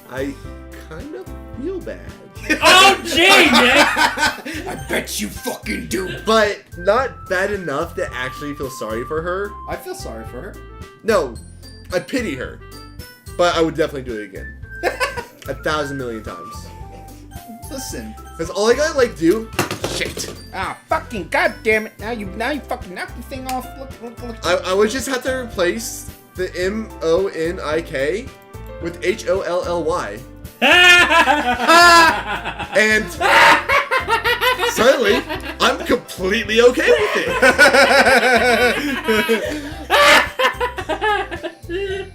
I kind of feel bad. Oh, gee, Nick! I bet you fucking do. But not bad enough to actually feel sorry for her. I feel sorry for her. No, I pity her. But I would definitely do it again. 1,000 million times. Listen. Because all I gotta like do... Shit. Ah, fucking goddamn it! Now you fucking knocked the thing off. Look. I would just have to replace the MONIK with HOLLY. And suddenly, I'm completely okay with it.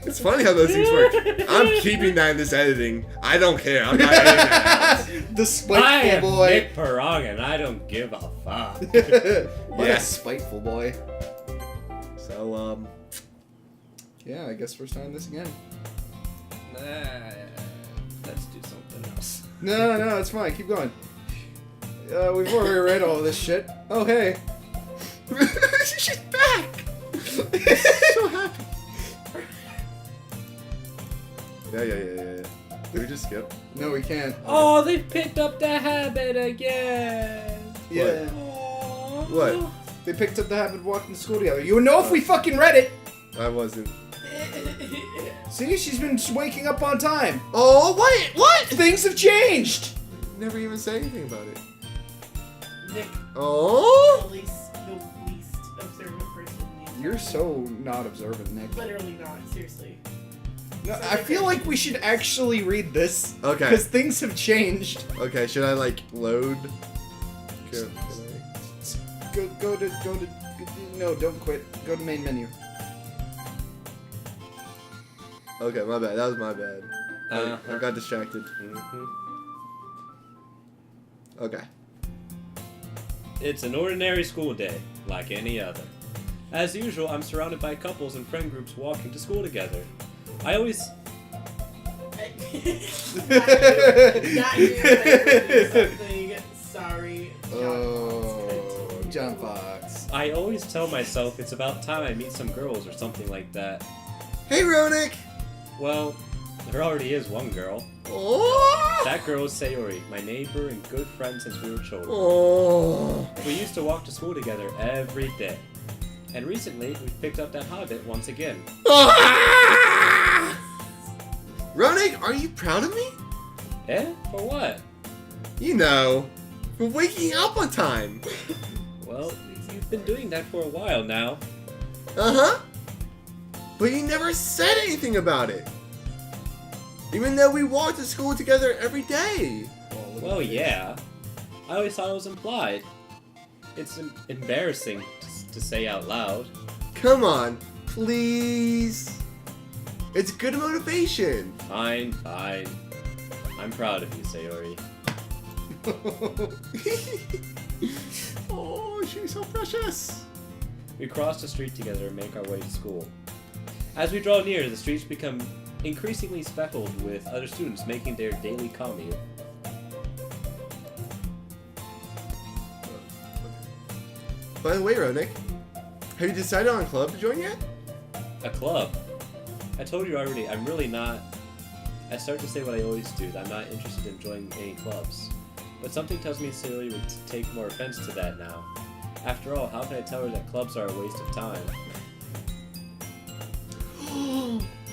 It's funny how those things work. I'm keeping that in this editing. I don't care. I'm not editing that out. The spiteful I am boy. Nick Perong, and I don't give a fuck. What Yeah. a spiteful boy. So, Yeah, I guess we're starting this again. Let's do something else. No, it's fine. Keep going. We've already read all this shit. Oh, hey. she's back. So happy. Yeah. Did we just skip? No, we can't. Oh, they picked up the habit again. Yeah. Aww. What? They picked up the habit of walking to school together. You would know if we fucking read it. I wasn't. See, she's been waking up on time. Oh, what? Things have changed. Never even say anything about it. Nick, Oh? the least observant person in the You're so not observant, Nick. Literally not, seriously. No, I feel like we should actually read this. Okay. Because things have changed. Okay, should I like load? Go to. No, don't quit. Go to main menu. Okay, my bad. That was my bad. I got distracted. Okay. It's an ordinary school day, like any other. As usual, I'm surrounded by couples and friend groups walking to school together. I always... Not you, something. Sorry. Oh, John Fox. I always tell myself it's about time I meet some girls or something like that. Hey, Ronick. Well, there already is one girl. Oh. That girl is Sayori, my neighbor and good friend since we were children. Oh. We used to walk to school together every day. And recently, we've picked up that habit once again. Ronick, are you proud of me? Eh? For what? You know, for waking up on time. Well, you've been doing that for a while now. Uh-huh. But you never said anything about it. Even though we walk to school together every day. Well, yeah. I always thought it was implied. It's embarrassing to say out loud. Come on, please. It's good motivation. Fine. I'm proud of you, Sayori. Oh, she's so precious. We cross the street together and make our way to school. As we draw near, the streets become increasingly speckled with other students making their daily commute. By the way, Ronick, have you decided on a club to join yet? A club. I told you already, I'm really not... I start to say what I always do, that I'm not interested in joining any clubs. But something tells me Celia would take more offense to that now. After all, how can I tell her that clubs are a waste of time?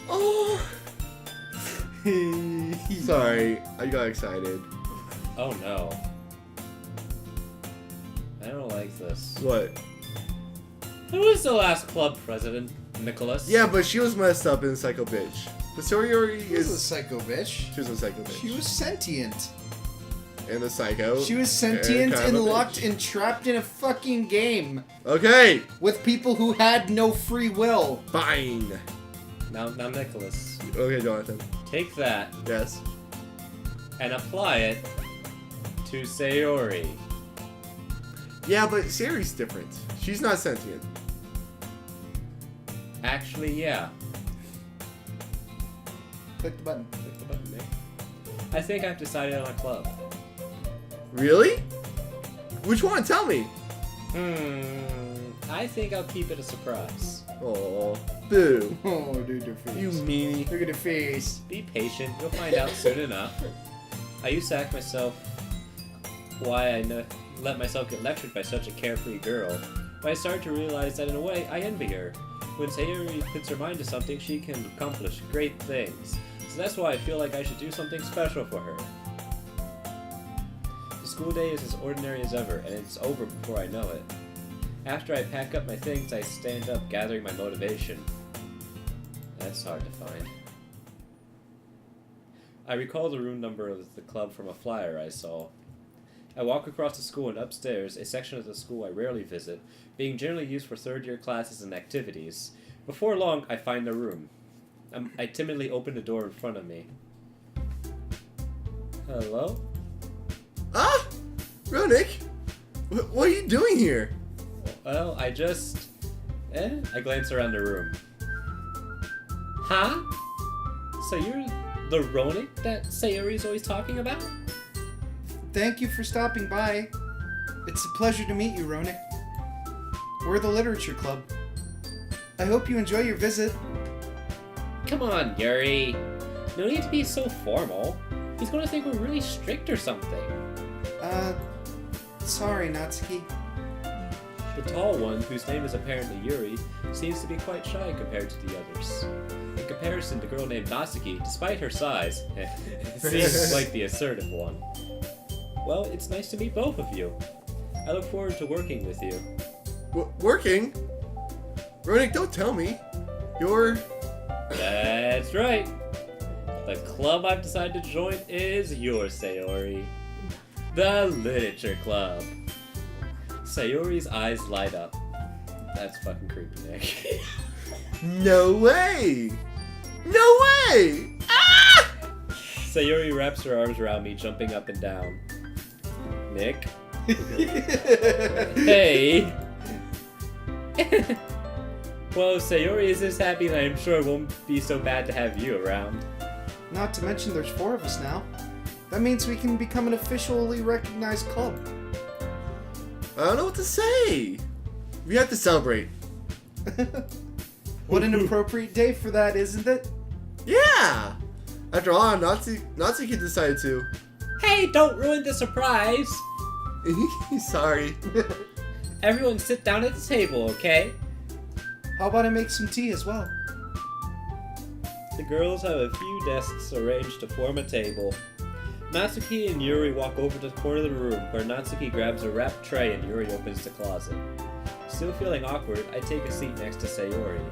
Oh. Sorry, I got excited. Oh no. I don't like this. What? Who was the last club president, Nicholas? Yeah, but she was messed up in Psycho Bitch. But Sayori She was a is... psycho bitch. She was a Psycho Bitch. She was sentient. And a Psycho. She was sentient kind and of a locked bitch. and trapped in a fucking game Okay, with people who had no free will. fine. Now Nicholas, Okay, Jonathan. take that Yes. and apply it to Sayori. Yeah, but Sayori's different. She's not sentient. Actually, yeah. Click the button. Click the button, Nick. I think I've decided on a club. Really? Which one? Tell me. I think I'll keep it a surprise. Oh, boo. Oh, dude, your face. You meanie. Look at the face. Be patient, you'll find out soon enough. I used to ask myself why let myself get lectured by such a carefree girl, but I started to realize that in a way, I envy her. When Sayori puts her mind to something, she can accomplish great things. So that's why I feel like I should do something special for her. The school day is as ordinary as ever, and it's over before I know it. After I pack up my things, I stand up, gathering my motivation. That's hard to find. I recall the room number of the club from a flyer I saw. I walk across the school and upstairs, a section of the school I rarely visit, being generally used for third-year classes and activities. Before long, I find the room. I timidly open the door in front of me. Hello? Ah! Ronik! What are you doing here? Well, I just... I glance around the room. Huh? So you're the Ronik that Sayori's always talking about? Thank you for stopping by. It's a pleasure to meet you, Ronik. We're the Literature Club. I hope you enjoy your visit. Come on, Yuri. No need to be so formal. He's gonna think we're really strict or something. Sorry, Natsuki. The tall one, whose name is apparently Yuri, seems to be quite shy compared to the others. In comparison, the girl named Natsuki, despite her size, seems like the assertive one. Well, it's nice to meet both of you. I look forward to working with you. Working? Ronik, don't tell me. You're... That's right. The club I've decided to join is yours, Sayori. The Literature Club. Sayori's eyes light up. That's fucking creepy, Nick. No way! No way! Ah! Sayori wraps her arms around me, jumping up and down. Nick? Hey! Well, Sayori is this happy, and I'm sure it won't be so bad to have you around. Not to mention there's 4 of us now. That means we can become an officially recognized club. I don't know what to say. We have to celebrate. What an appropriate day for that, isn't it? Yeah! After all, Natsuki decided to. Hey, don't ruin the surprise! Sorry. Everyone sit down at the table, okay? How about I make some tea as well? The girls have a few desks arranged to form a table. Natsuki and Yuri walk over to the corner of the room, where Natsuki grabs a wrapped tray and Yuri opens the closet. Still feeling awkward, I take a seat next to Sayori.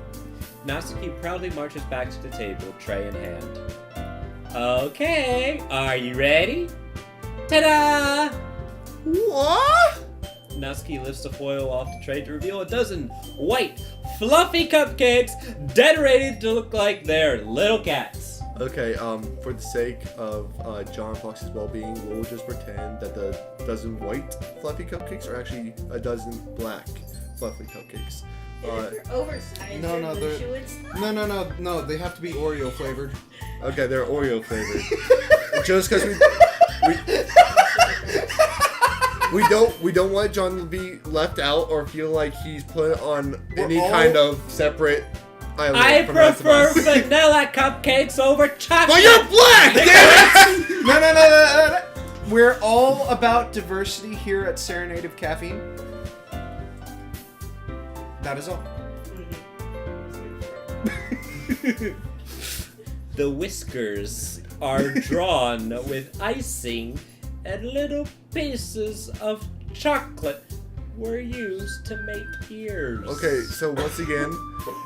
Natsuki proudly marches back to the table, tray in hand. Okay, are you ready? Ta-da! What? Natsuki lifts the foil off the tray to reveal a dozen white, fluffy cupcakes decorated to look like they're little cats. Okay, for the sake of John Fox's well-being, we'll just pretend that the dozen white fluffy cupcakes are actually a dozen black fluffy cupcakes. They're oversized. No, no, they're they're- Lushewitz. No, they have to be Oreo flavored. Okay, they're Oreo flavored. Just because we don't want John to be left out or feel like he's put on any kind of separate island. I from the rest of prefer us. vanilla cupcakes over chocolate. But you're black, damn it! No. We're all about diversity here at Serenade of Caffeine. That is all. The whiskers are drawn with icing, and little pieces of chocolate were used to make ears. Okay, so once again,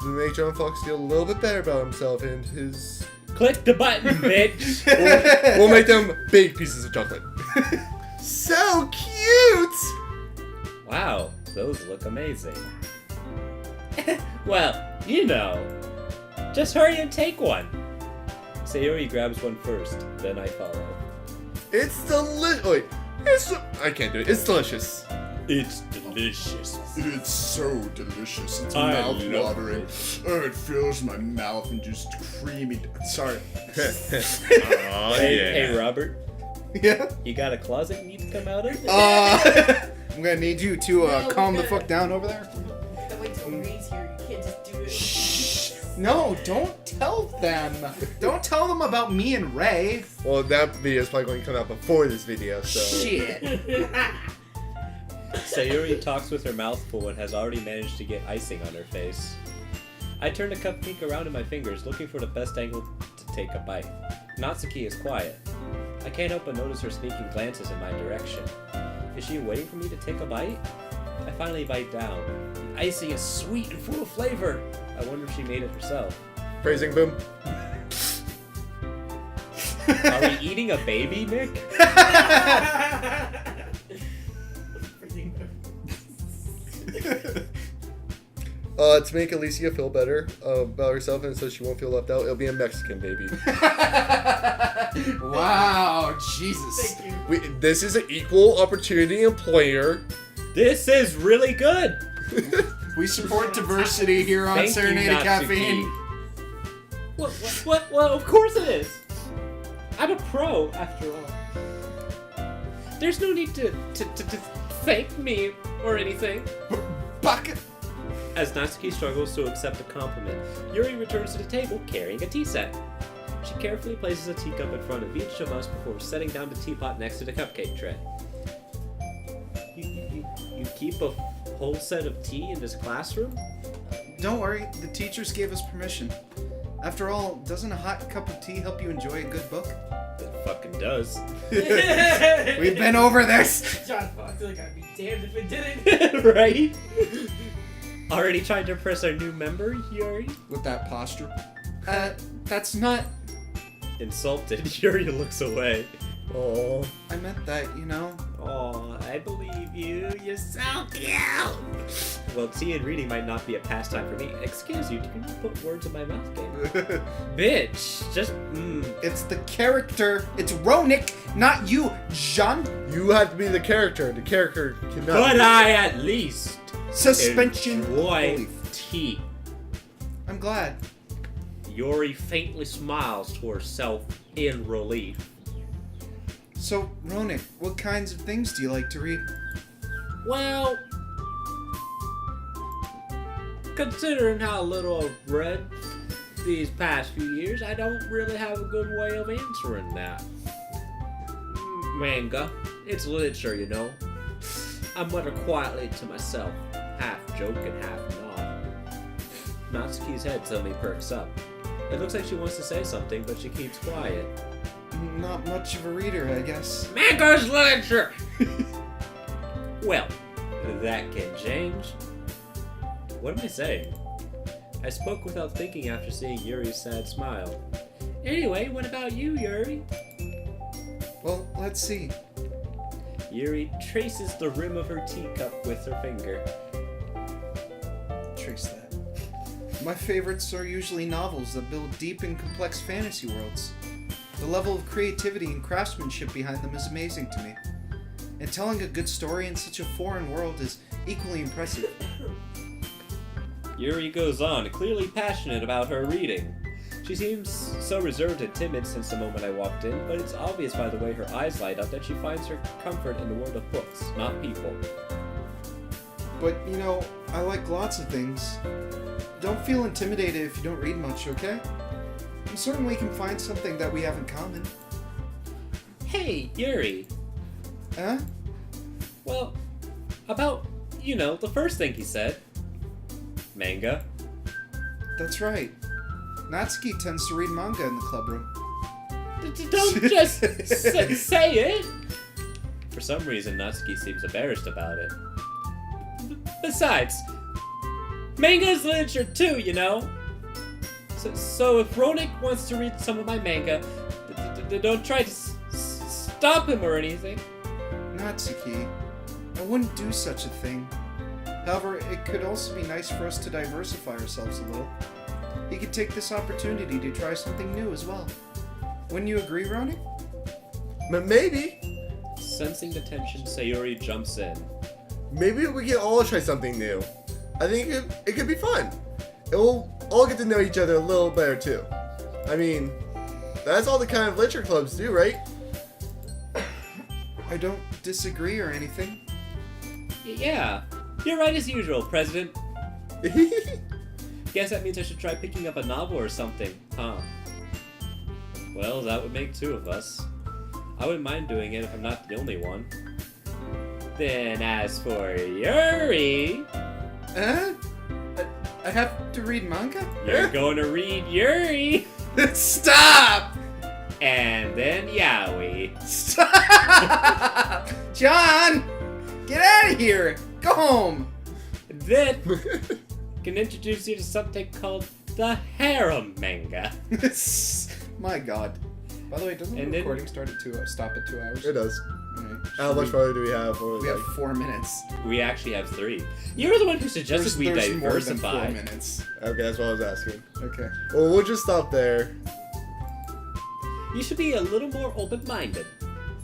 to make John Fox feel a little bit better about himself and his... Click the button, bitch! We'll make them big pieces of chocolate. So cute! Wow, those look amazing. Well, you know. Just hurry and take one. Sayori grabs one first, then I follow. It's delicious. Wait, I can't do it. It's delicious. It's delicious. It's so delicious. It's I mouth-watering. love Oh, it fills my mouth and just creamy. Sorry. Oh, Hey, Robert, Yeah. you got a closet you need to come out of? I'm gonna need you to No, calm we the gotta- fuck down over there. The Reed's here. You can't just do it. Shh. No, don't tell them. Don't tell them about me and Ray. Well, that video is probably going to come out before this video, so. Shit. Sayuri talks with her mouth full and has already managed to get icing on her face. I turn the cupcake around in my fingers, looking for the best angle to take a bite. Natsuki is quiet. I can't help but notice her sneaking glances in my direction. Is she waiting for me to take a bite? I finally bite down. The icing is sweet and full of flavor. I wonder if she made it herself. Phrasing boom. Are we eating a baby, Nick? To make Alicia feel better about herself and so she won't feel left out, it'll be a Mexican baby. Wow, Jesus. Thank you. This is an equal opportunity employer. This is really good! We support diversity here on Thank you, Serenade Natsuki. Caffeine. What? Well, of course it is! I'm a pro, after all. There's no need to thank me or anything. Bucket. As Natsuki struggles to accept a compliment, Yuri returns to the table carrying a tea set. She carefully places a teacup in front of each of us before setting down the teapot next to the cupcake tray. You keep a whole set of tea in this classroom? Don't worry, the teachers gave us permission. After all, doesn't a hot cup of tea help you enjoy a good book? It fucking does. We've been over this. John, I feel like I'd be damned if it didn't. Right? Already trying to impress our new member, Yuri? With that posture. That's not... Insulted, Yuri looks away. Oh. I meant that, you know. Aw, I believe you. You're so cute. Well, tea and reading might not be a pastime for me. Excuse you, do you not put words in my mouth, game? Bitch, just It's the character. It's Ronik, not you, Jean. You have to be the character. The character cannot. Could I at least Suspension. enjoy Relief. tea? I'm glad. Yuri faintly smiles to herself in relief. So, Ronik, what kinds of things do you like to read? Well, considering how little I've read these past few years, I don't really have a good way of answering that. Manga. It's literature, you know. I mutter quietly to myself, half joke and half nod. Natsuki's head suddenly perks up. It looks like she wants to say something, but she keeps quiet. Not much of a reader, I guess. Manga's literature! Well, that can change. What am I saying? I spoke without thinking after seeing Yuri's sad smile. Anyway, what about you, Yuri? Well, let's see. Yuri traces the rim of her teacup with her finger. Trace that. My favorites are usually novels that build deep and complex fantasy worlds. The level of creativity and craftsmanship behind them is amazing to me. And telling a good story in such a foreign world is equally impressive. Yuri goes on, clearly passionate about her reading. She seems so reserved and timid since the moment I walked in, but it's obvious by the way her eyes light up that she finds her comfort in the world of books, not people. But, you know, I like lots of things. Don't feel intimidated if you don't read much, okay? I'm certain we can find something that we have in common. Hey, Yuri. Huh? Well, about, the first thing he said. Manga. That's right. Natsuki tends to read manga in the club room. Don't just say it! For some reason, Natsuki seems embarrassed about it. Besides, manga is literature too, you know? So if Ronik wants to read some of my manga, don't try to stop him or anything. Natsuki, I wouldn't do such a thing. However, it could also be nice for us to diversify ourselves a little. He could take this opportunity to try something new as well. Wouldn't you agree, Ronik? Maybe. Sensing the tension, Sayuri jumps in. Maybe we can all try something new. I think it could be fun. We'll all get to know each other a little better too. I mean, that's all the kind of literature clubs do, right? I don't disagree or anything. Yeah, you're right as usual, President. Guess that means I should try picking up a novel or something, huh? Well, that would make 2 of us. I wouldn't mind doing it if I'm not the only one. Then as for Yuri... I have to read manga? You're going to read Yuri! Stop! And then Yaoi. Stop! John! Get out of here! Go home! Then can introduce you to something called the harem manga. My god. By the way, doesn't And the then- recording stop at 2 hours? It does. Alright. How much farther do we have? Or We have 4 minutes. We actually have 3. You're the one who suggested we There's more than diversify. 4 minutes. Okay, that's what I was asking. Okay. Well, we'll just stop there. You should be a little more open-minded.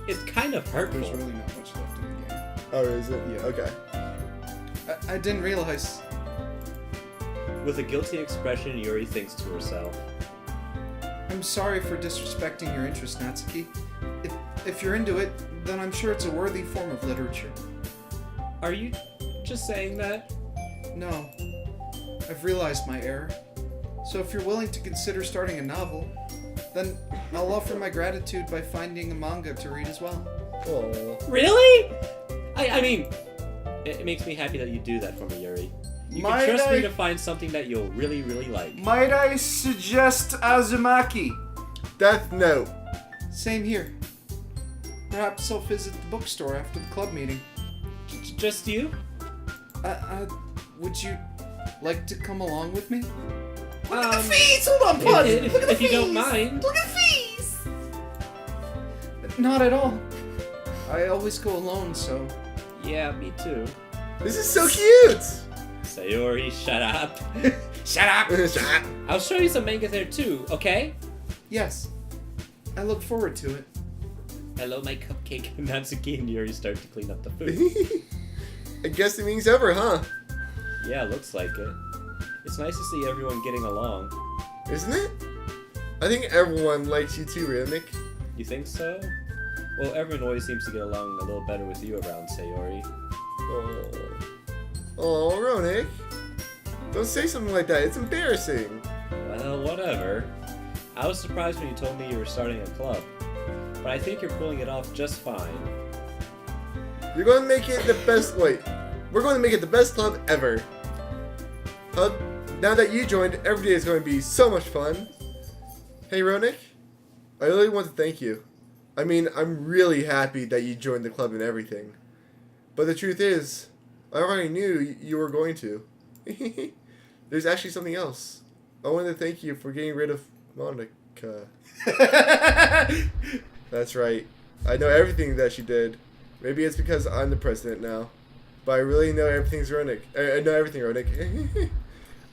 It's kind of hurtful. There's really not much left in the game. Oh, is it? Yeah. Okay. I didn't realize. With a guilty expression, Yuri thinks to herself. I'm sorry for disrespecting your interest, Natsuki. If you're into it, then I'm sure it's a worthy form of literature. Are you just saying that? No. I've realized my error. So if you're willing to consider starting a novel, then I'll offer my gratitude by finding a manga to read as well. Oh. Really? I mean, it makes me happy that you do that for me, Yuri. You can Might trust I- me to find something that you'll really, really like. Might I suggest Azumaki? Death Note. Same here. Perhaps I'll visit the bookstore after the club meeting. Just you? Would you like to come along with me? Look at the fees! Hold on, pause! If you don't mind. Look at the fees! Not at all. I always go alone, so... Yeah, me too. This is so cute. Sayori, shut up. Shut up! Shut up. I'll show you some manga there too, okay? Yes. I look forward to it. Hello, my cupcake. Natsuki and Yuri start to clean up the food. I guess the meeting's over, huh? Yeah, looks like it. It's nice to see everyone getting along. Isn't it? I think everyone likes you too, Rhythmic. You think so? Well, everyone always seems to get along a little better with you around, Sayori. Oh, Ronick. Don't say something like that. It's embarrassing. Well, whatever. I was surprised when you told me you were starting a club, but I think you're pulling it off just fine. You're going to make it the best. Wait. We're going to make it the best club ever. Now that you joined, every day is going to be so much fun. Hey, Ronick. I really want to thank you. I mean, I'm really happy that you joined the club and everything. But the truth is, I already knew you were going to. There's actually something else. I wanted to thank you for getting rid of Monica. That's right. I know everything that she did. Maybe it's because I'm the president now. But I really know everything's Ronick. I know everything, Ronick.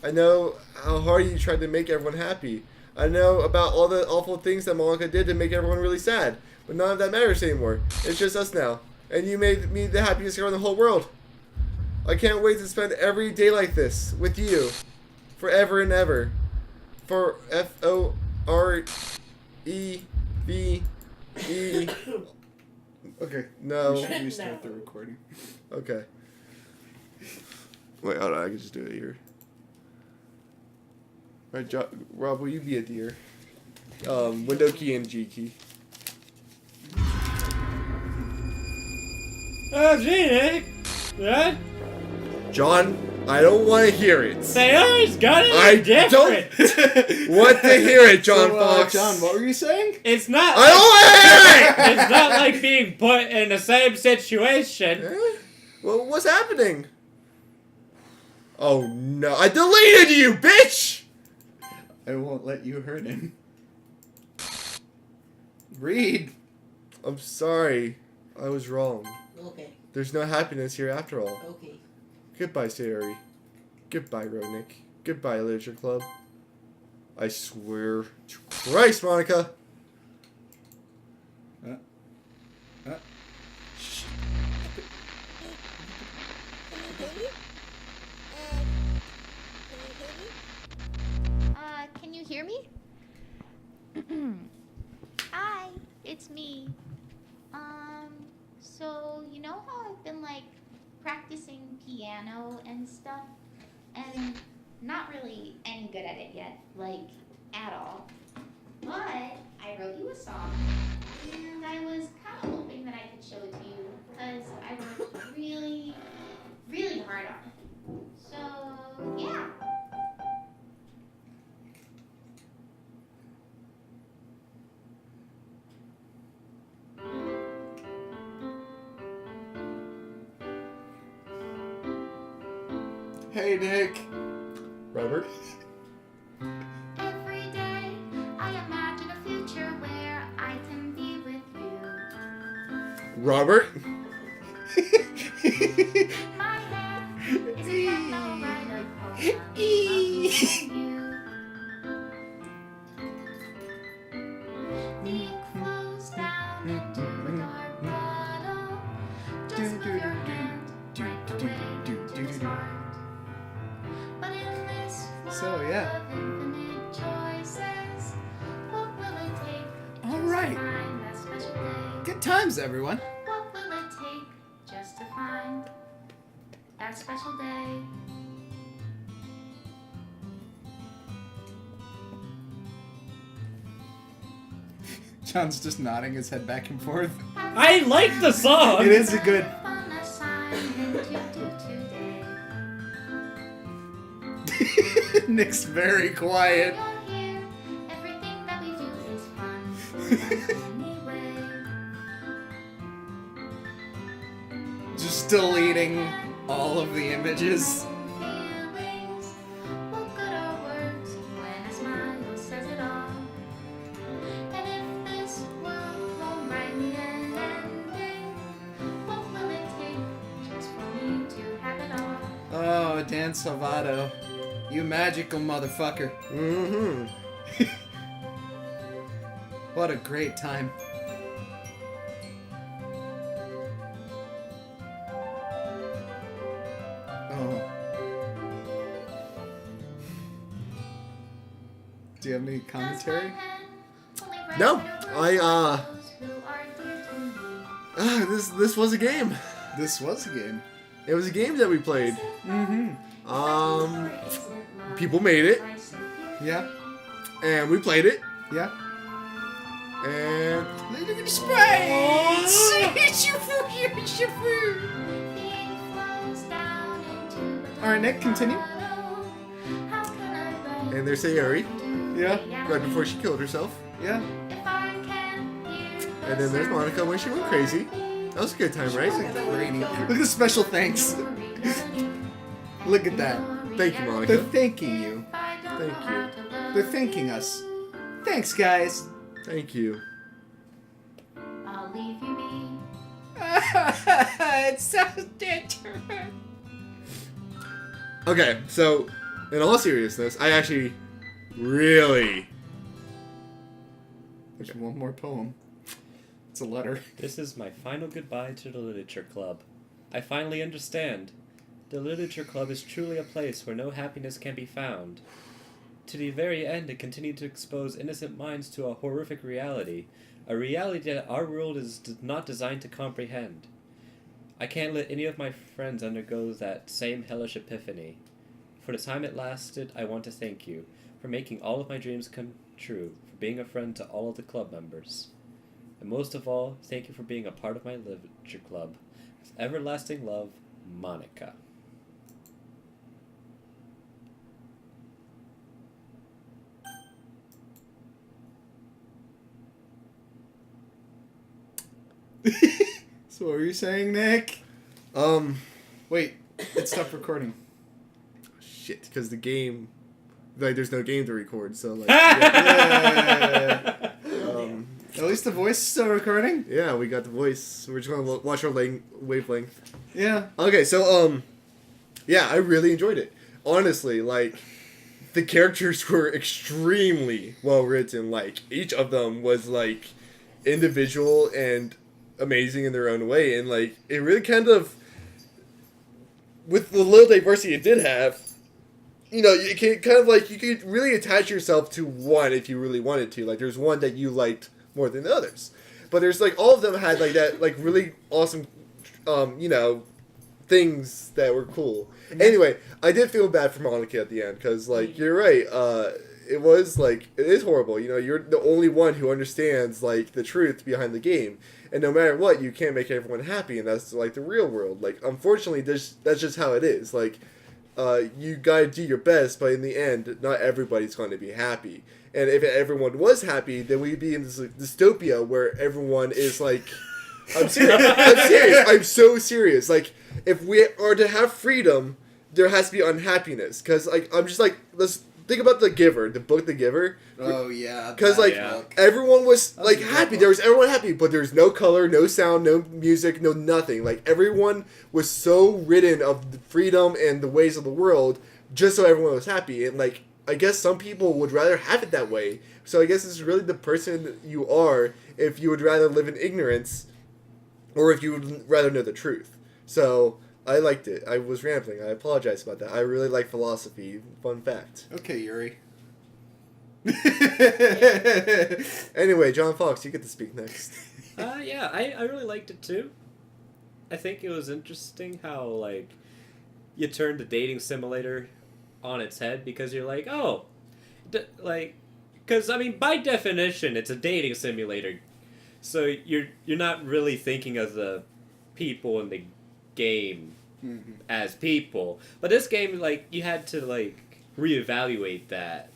I know how hard you tried to make everyone happy. I know about all the awful things that Monica did to make everyone really sad. But none of that matters anymore. It's just us now. And you made me the happiest girl in the whole world. I can't wait to spend every day like this with you. Forever and ever. For F-O-R-E-V-E. Okay. No. We should restart the recording. Okay. Wait, hold on. I can just do it here. Alright, Rob, will you be a deer? Window key and G key. Oh, gee, What? John, I don't want to hear it. Sayori's got it I different. don't want to hear it, John So, Fox. John, what were you saying? It's not. I don't want to hear it! It's not like being put in the same situation. Eh? Well, what's happening? Oh no, I deleted you, bitch! I won't let you hurt him. Read. I'm sorry. I was wrong. Okay, There's no happiness here after all. okay. Goodbye, Sayori. Goodbye, Ronick. Goodbye, Literature Club. I swear to Christ, Monica. Can you hear me? Hi, it's me. So you know how I've been like practicing piano and stuff? And not really any good at it yet, like, at all. But I wrote you a song, and I was kind of hoping that I could show it to you, because I worked really, really hard on it. So, yeah. Hey, Nick. Robert? Every day I imagine a future where I can be with you. Robert? My hair is a yellow right of you. The ink flows down into a dark bottle. Just move your hand right the way to its heart. But in this So, world yeah. of infinite choices, what will it take All just right. to find that special day? Good times, everyone. What will it take just to find that special day? John's just nodding his head back and forth. I like the song! It is a good. Fun assignment to do today. Nick's very quiet. You're here, everything that we do is fun. Anyway, Just deleting all of the images. feelings, what good are words when a smile says it all? And if this world won't write me an ending, what will it take just for me to have it all? Oh, Dan Salvato. You magical motherfucker. Mm-hmm. What a great time. Oh. Do you have any commentary? No, this was a game. This was a game. It was a game that we played. Mm-hmm. People made it, Yeah. and we played it, Yeah. and Look at the sprites! Alright, Nick, continue. and there's Sayuri, Yeah. right before she killed herself. Yeah. And then there's Monica when she went crazy. That was a good time, right? Rainy. Look at the special thanks. Look at that. Thank you, They're Monica. thanking you. Thank you. They're thanking us. Thanks, guys. Thank you. I'll leave you be. It's so dangerous. Okay, so in all seriousness, I actually really. There's one more poem. It's a letter. This is my final goodbye to the Literature Club. I finally understand. The Literature Club is truly a place where no happiness can be found. To the very end, it continued to expose innocent minds to a horrific reality, a reality that our world is not designed to comprehend. I can't let any of my friends undergo that same hellish epiphany. For the time it lasted, I want to thank you for making all of my dreams come true, for being a friend to all of the club members. And most of all, thank you for being a part of my literature club. With everlasting love, Monica. So what were you saying, Nick? Wait, it stopped recording. Shit, because the game, like, there's no game to record, so like, Yeah. At least the voice is still recording. yeah, we got the voice. We're just gonna watch our wavelength. Yeah. Okay, so yeah, I really enjoyed it. Honestly, like, the characters were extremely well written. Like, each of them was like individual and amazing in their own way, and like, it really kind of, with the little diversity it did have, you know, you can kind of like, you could really attach yourself to one if you really wanted to. Like, there's one that you liked more than the others, but there's like, all of them had like that, like, really awesome, you know, things that were cool. Anyway, I did feel bad for Monica at the end because, like, you're right. It was like it is horrible. You know, you're the only one who understands like the truth behind the game, and no matter what, you can't make everyone happy, and that's like the real world. Like, unfortunately, that's just how it is. Like, you gotta do your best, but in the end, not everybody's going to be happy. And if everyone was happy, then we'd be in this like, dystopia where everyone is like. I'm serious. I'm serious. I'm so serious. Like, if we are to have freedom, there has to be unhappiness. Because, like, I'm just like, let's think about The Giver, the book The Giver. Oh, yeah. Because, like, book. everyone was, That was like, a good happy. book. There was everyone happy, but there's no color, no sound, no music, no nothing. Like, everyone was so ridden of the freedom and the ways of the world just so everyone was happy. And, like, I guess some people would rather have it that way. So I guess it's really the person you are if you would rather live in ignorance or if you would rather know the truth. So I liked it. I was rambling. I apologize about that. I really like philosophy. Fun fact. Okay, Yuri. Anyway, John Fox, you get to speak next. Yeah, I really liked it too. I think it was interesting how, like, you turned the dating simulator on its head because you're like, oh, because, I mean, by definition, it's a dating simulator. So you're not really thinking of the people in the game as people. But this game, like, you had to, like, reevaluate that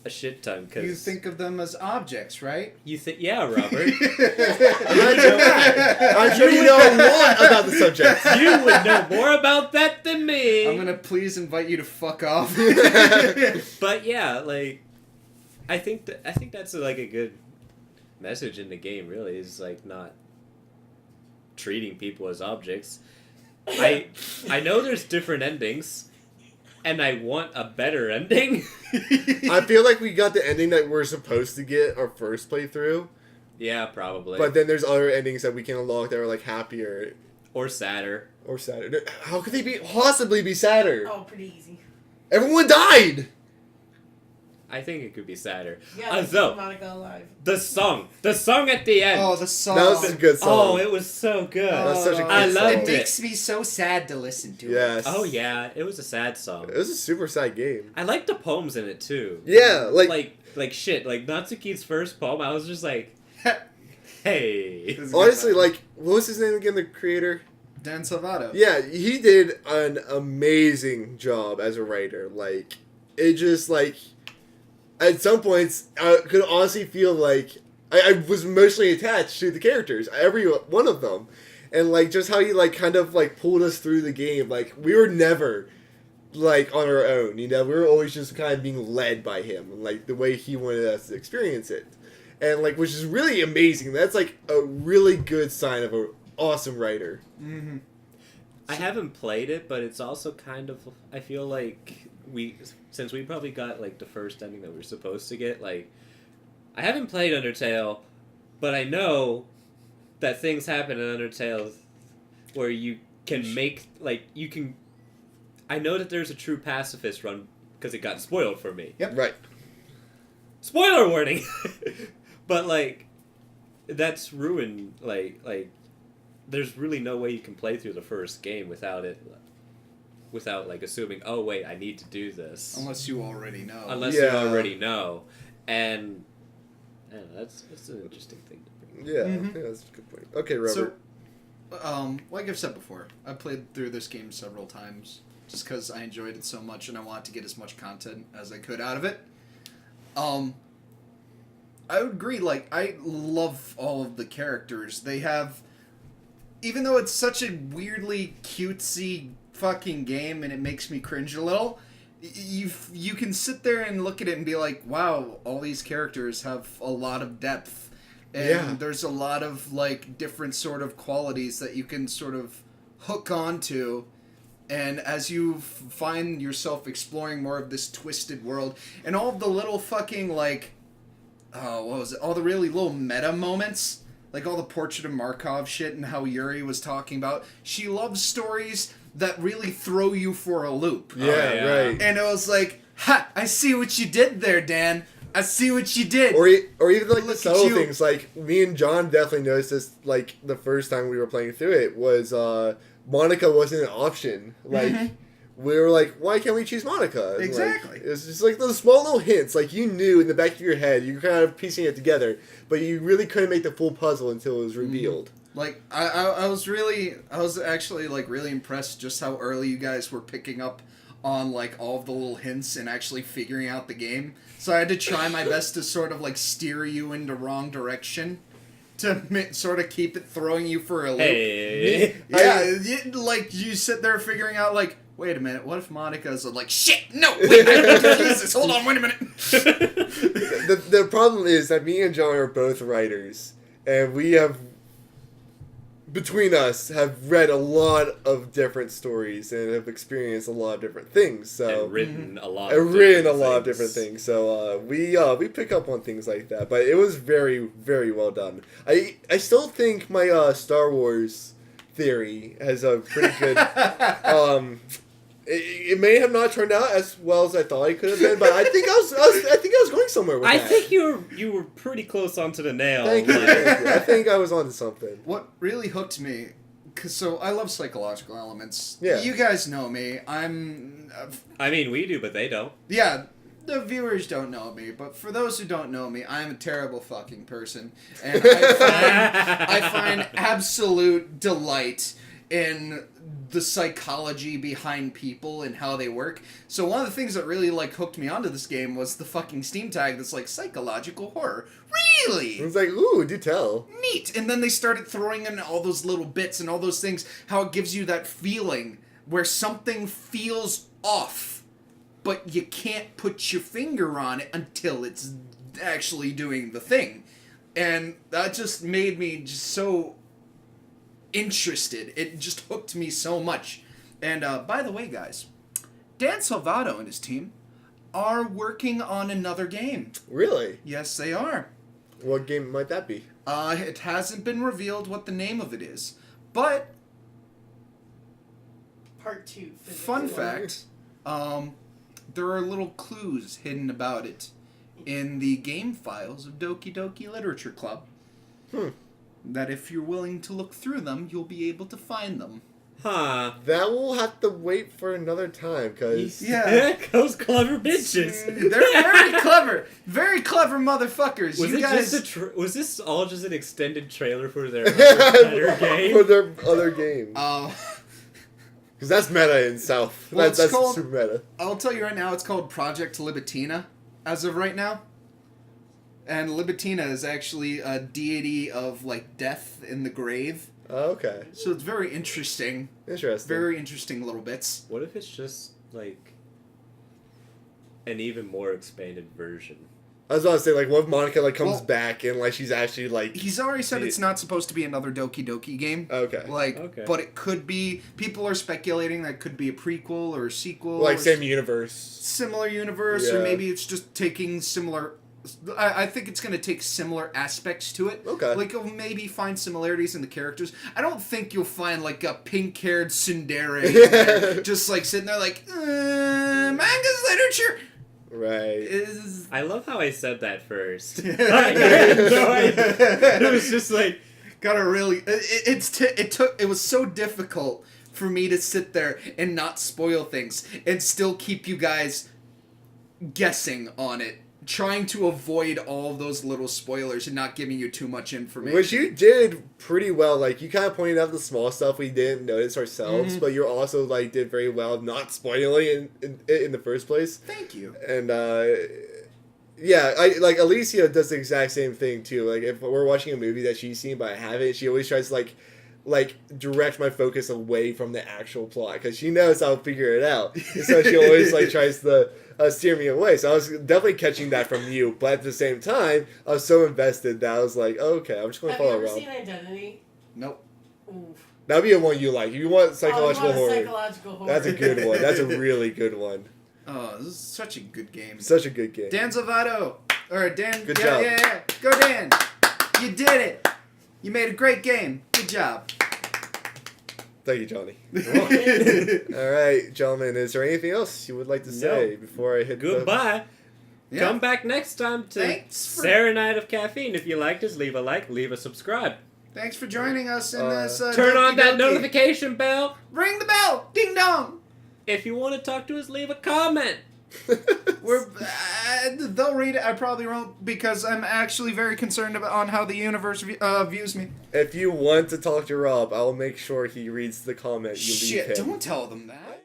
a shit ton. Cause You think of them as objects, right? You think, yeah, Robert. Imagine that. I'm sure you know a lot about the subject. You would know more about that than me. I'm gonna please invite you to fuck off. But yeah, like, I think that's like a good message in the game. Really, is like not treating people as objects. I know there's different endings, and I want a better ending. I feel like we got the ending that we're supposed to get our first playthrough. Yeah, probably. But then there's other endings that we can unlock that are like happier or sadder. or sadder. How could they possibly be sadder? Oh, pretty easy. Everyone died. I think it could be sadder. Yeah, Though Monica alive. the song at the end. Oh, the song. That was a good song. Oh, it was so good. That's such a good I song. loved It it. makes me so sad to listen to. Yes. Oh yeah, it was a sad song. It was a super sad game. I liked the poems in it too. Yeah, like shit. Like Natsuki's first poem, I was just like, hey. honestly, like what was his name again? The creator. Dan Salvato. Yeah, he did an amazing job as a writer. Like, it just, like, at some points, I could honestly feel like I was emotionally attached to the characters, every one of them. And, like, just how he, like, kind of, like, pulled us through the game. Like, we were never, like, on our own, you know? We were always just kind of being led by him, like, the way he wanted us to experience it. And, like, which is really amazing. That's, like, a really good sign of an awesome writer. Mm-hmm. I haven't played it, but it's also kind of. I feel like since we probably got like the first ending that we were supposed to get. Like, I haven't played Undertale, but I know that things happen in Undertale where you can make you can. I know that there's a true pacifist run because it got spoiled for me. Yep. Right. Spoiler warning. But like, that's ruined. Like. There's really no way you can play through the first game without like assuming, oh wait, I need to do this. Unless you already know. Unless Yeah. you already know, and I don't know, that's an interesting thing to bring. Yeah, Mhm. yeah, that's a good point. Okay, Robert. So, like I've said before, I played through this game several times just because I enjoyed it so much and I wanted to get as much content as I could out of it. I would agree. Like, I love all of the characters. They have. Even though it's such a weirdly cutesy fucking game and it makes me cringe a little, you can sit there and look at it and be like, wow, all these characters have a lot of depth. And Yeah. there's a lot of, like, different sort of qualities that you can sort of hook onto. And as you find yourself exploring more of this twisted world, and all of the little fucking, like, what was it? All the really little meta moments. Like all the Portrait of Markov shit and how Yuri was talking about. She loves stories that really throw you for a loop. Yeah, yeah. right. And it was like, ha! I see what you did there, Dan. I see what you did. Or even like the Look at subtle you. things. Like me and John definitely noticed this. Like the first time we were playing through it was Monica wasn't an option. Like, we were like, why can't we choose Monica? And, Exactly. Like, it's just like those small little hints. Like, you knew in the back of your head, you were kind of piecing it together, but you really couldn't make the full puzzle until it was revealed. Like, I was actually, like, really impressed just how early you guys were picking up on, like, all of the little hints and actually figuring out the game. So I had to try my best to sort of, like, steer you in the wrong direction to sort of keep it throwing you for a loop. Hey. Like, you sit there figuring out, like, wait a minute, what if Monica's like, shit, no, wait, I have to use this, hold on, wait a minute. The problem is that me and John are both writers, and we have, between us, have read a lot of different stories and have experienced a lot of different things. So And written a lot. and written a lot of different things. So we pick up on things like that, but it was very, very well done. I still think my Star Wars theory has a pretty good. It may have not turned out as well as I thought it could have been, but I think I was going somewhere with I that. think you were pretty close onto the nail. Thank you, Like, thank you. I think I was onto something. What really hooked me, so I love psychological elements. Yeah. You guys know me. I mean, we do, but they don't. Yeah, the viewers don't know me, but for those who don't know me, I'm a terrible fucking person. And I find absolute delight in the psychology behind people and how they work. So one of the things that really, like, hooked me onto this game was the fucking Steam tag that's like, psychological horror. Really? It was like, ooh, do tell. Neat. And then they started throwing in all those little bits and all those things, how it gives you that feeling where something feels off, but you can't put your finger on it until it's actually doing the thing. And that just made me just so interested. It just hooked me so much. And by the way, guys, Dan Salvato and his team are working on another game. Really? Yes, they are. What game might that be? It hasn't been revealed what the name of it is, but Part 2. fun fact, there are little clues hidden about it in the game files of Doki Doki Literature Club. That if you're willing to look through them, you'll be able to find them. Huh. That will have to wait for another time, because... Yeah. Those clever bitches. They're very clever. Very clever motherfuckers. Was You it guys... just was this all just an extended trailer for their other game? For their other game. Oh. Because that's meta in South. Well, that's it's called- super meta. I'll tell you right now, it's called Project Libitina, as of right now. And Libitina is actually a deity of, like, death in the grave. Oh, okay. So it's very interesting. Interesting. Very interesting little bits. What if it's just like an even more expanded version? I was about to say, like, what if Monica, like, comes Well- back and, like, she's actually, like... He's already said it's not supposed to be another Doki Doki game. Okay. Like, Okay. but it could be... People are speculating that it could be a prequel or a sequel. Like, or same universe. similar universe, or Yeah. maybe it's just taking similar... I think it's going to take similar aspects to it. Okay. Like, you'll maybe find similarities in the characters. I don't think you'll find, like, a pink-haired tsundere just, like, sitting there like, manga's literature Right. is... I love how I said that first. I had no idea. It was just like, Gotta really... It was so difficult for me to sit there and not spoil things and still keep you guys guessing on it. Trying to avoid all of those little spoilers and not giving you too much information. Which you did pretty well. Like, you kind of pointed out the small stuff we didn't notice ourselves, but you also, like, did very well not spoiling in the first place. Thank you. And, yeah, Alicia does the exact same thing, too. Like, if we're watching a movie that she's seen but I haven't, she always tries to, like direct my focus away from the actual plot, because she knows I'll figure it out. And so she always, like, tries to steer me away. So I was definitely catching that from you, but at the same time, I was so invested that I was like, oh, okay, I'm just going to Have you follow ever around. seen Identity? Nope. Oof. That'd be a one you like. If you want psychological you want a horror, psychological horror. that's a good one. That's a really good one. Oh, this is such a good game. Such a good game. Dan Zavato. Or Dan. Good yeah, job. Yeah. Go Dan. You did it. You made a great game. Good job. Thank you, Johnny. All right, gentlemen, is there anything else you would like to say before I hit goodbye. Yeah. Come back next time to Thanks for- Serenade of Caffeine. If you liked us, leave a like, leave a subscribe. Thanks for joining us in this. Turn on Doki that Doki. notification bell. Ring the bell. Ding dong. If you want to talk to us, leave a comment. We're they'll read it. I probably won't because I'm actually very concerned on how the universe views me. If you want to talk to Rob, I'll make sure he reads the comment you leave him. Shit! Don't tell them that.